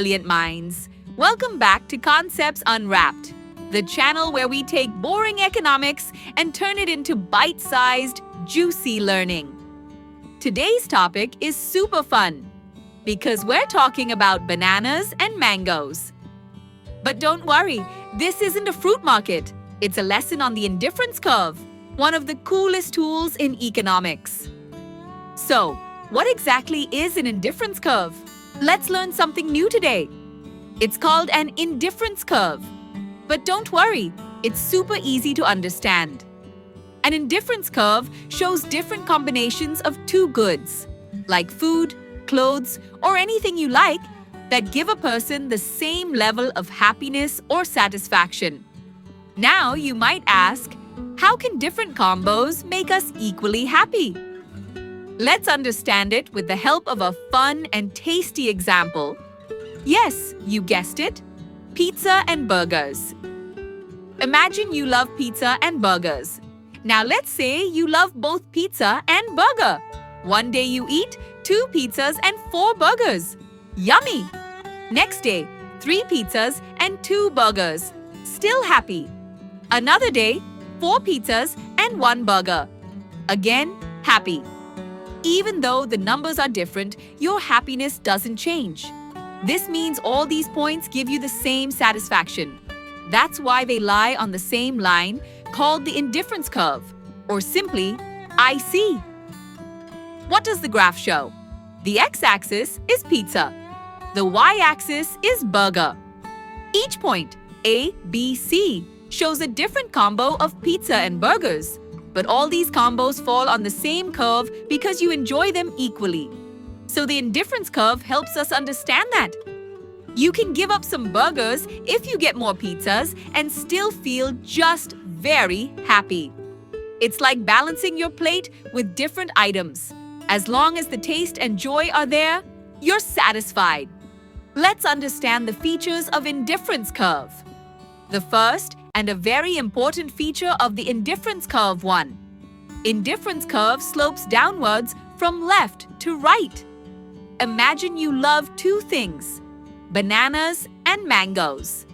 brilliant minds. Welcome back to Concepts Unwrapped, the channel where we take boring economics and turn it into bite-sized, juicy learning. Today's topic is super fun because we're talking about bananas and mangoes. But don't worry, this isn't a fruit market. It's a lesson on the indifference curve, one of the coolest tools in economics. So, what exactly is an indifference curve? Let's learn something new today. It's called an indifference curve. But don't worry, it's super easy to understand. An indifference curve shows different combinations of two goods, like food, clothes, or anything you like, that give a person the same level of happiness or satisfaction. Now you might ask, how can different combos make us equally happy? Let's understand it with the help of a fun and tasty example. Yes, you guessed it, pizza and burgers. Imagine you love pizza and burgers. Now let's say you love both pizza and burger. One day you eat 2 pizzas and 4 burgers. Yummy! Next day, 3 pizzas and 2 burgers. Still happy. Another day, 4 pizzas and 1 burger. Again, happy. Even though the numbers are different, your happiness doesn't change. This means all these points give you the same satisfaction. That's why they lie on the same line called the indifference curve, or simply, IC. What does the graph show? The x-axis is pizza. The y-axis is burger. Each point, A, B, C, shows a different combo of pizza and burgers. But all these combos fall on the same curve because you enjoy them equally. So the indifference curve helps us understand that. You can give up some burgers if you get more pizzas and still feel just very happy. It's like balancing your plate with different items. As long as the taste and joy are there, you're satisfied. Let's understand the features of indifference curve. The first and a very important feature of the indifference curve 1. Indifference curve slopes downwards from left to right. Imagine you love 2 things, bananas and mangoes.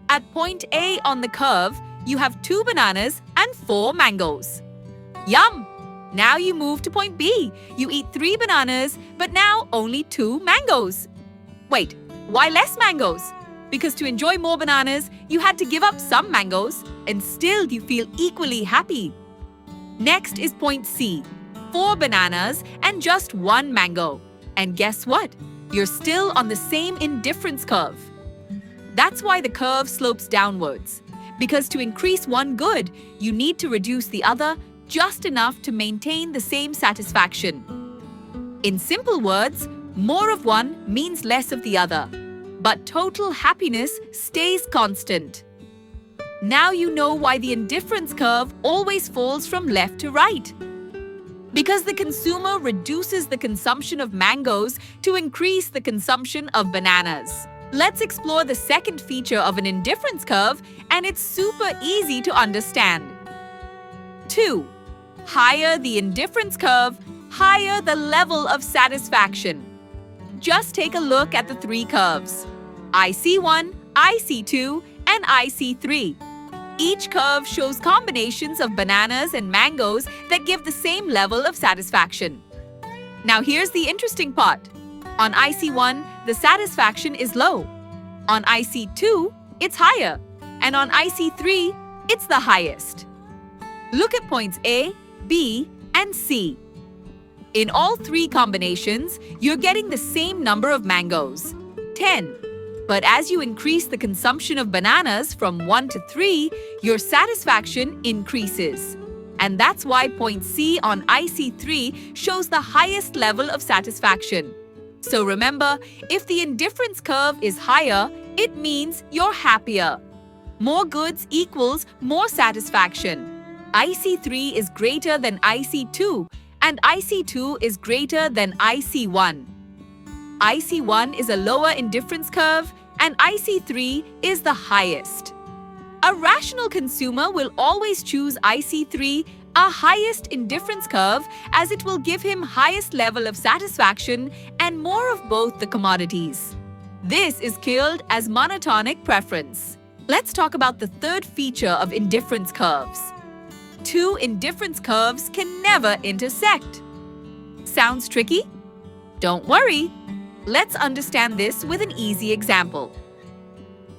At point A on the curve, you have 2 bananas and 4 mangoes. Yum! Now you move to point B. You eat 3 bananas, but now only 2 mangoes. Wait, why less mangoes? Because to enjoy more bananas, you had to give up some mangoes, and still you feel equally happy. Next is point C, 4 bananas and just 1 mango. And guess what? You're still on the same indifference curve. That's why the curve slopes downwards. Because to increase one good, you need to reduce the other just enough to maintain the same satisfaction. In simple words, more of one means less of the other. But total happiness stays constant. Now you know why the indifference curve always falls from left to right. Because the consumer reduces the consumption of mangoes to increase the consumption of bananas. Let's explore the second feature of an indifference curve, and it's super easy to understand. 2. Higher the indifference curve, higher the level of satisfaction. Just take a look at the 3 curves, IC1, IC2, and IC3. Each curve shows combinations of bananas and mangoes that give the same level of satisfaction. Now here's the interesting part. On IC1, the satisfaction is low. On IC2, it's higher. And on IC3, it's the highest. Look at points A, B, and C. In all 3 combinations, you're getting the same number of mangoes, 10. But as you increase the consumption of bananas from 1 to 3, your satisfaction increases. And that's why point C on IC3 shows the highest level of satisfaction. So remember, if the indifference curve is higher, it means you're happier. More goods equals more satisfaction. IC3 is greater than IC2, and IC2 is greater than IC1. IC1 is a lower indifference curve, and IC3 is the highest. A rational consumer will always choose IC3, a highest indifference curve, as it will give him highest level of satisfaction and more of both the commodities. This is called as monotonic preference. Let's talk about the third feature of indifference curves. Two indifference curves can never intersect. Sounds tricky? Don't worry. Let's understand this with an easy example.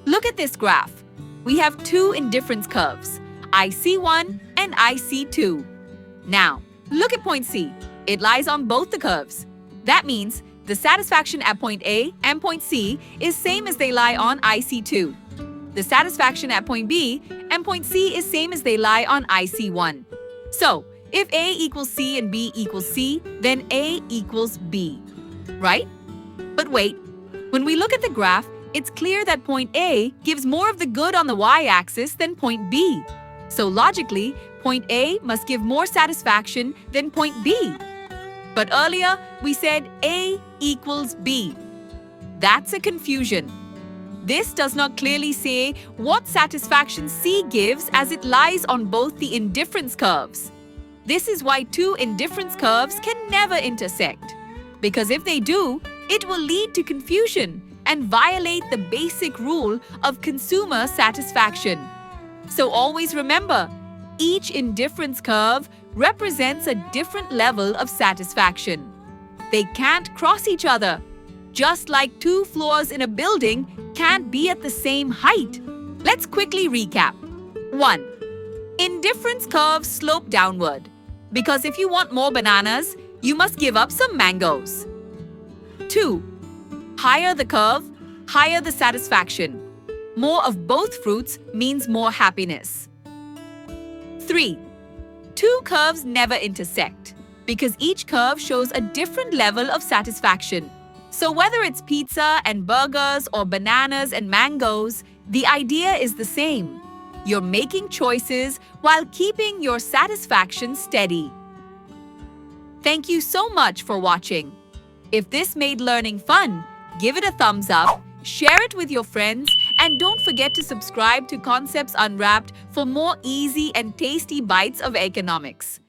Look at this graph. We have two indifference curves, IC1 and IC2. Now, look at point C. It lies on both the curves. That means the satisfaction at point A and point C is same as they lie on IC2. The satisfaction at point B and point C is same as they lie on IC1. So, if A equals C and B equals C, then A equals B, right? But wait, when we look at the graph, it's clear that point A gives more of the good on the y-axis than point B. So logically, point A must give more satisfaction than point B. But earlier, we said A equals B. That's a confusion. This does not clearly say what satisfaction C gives as it lies on both the indifference curves. This is why two indifference curves can never intersect. Because if they do, it will lead to confusion and violate the basic rule of consumer satisfaction. So always remember, each indifference curve represents a different level of satisfaction. They can't cross each other, just like two floors in a building can't be at the same height. Let's quickly recap. 1. Indifference curves slope downward, because if you want more bananas, you must give up some mangoes. 2. Higher the curve, higher the satisfaction. More of both fruits means more happiness. 3. Two curves never intersect because each curve shows a different level of satisfaction. So whether it's pizza and burgers or bananas and mangoes, the idea is the same. You're making choices while keeping your satisfaction steady. Thank you so much for watching. If this made learning fun, give it a thumbs up, share it with your friends, and don't forget to subscribe to Concepts Unwrapped for more easy and tasty bites of economics.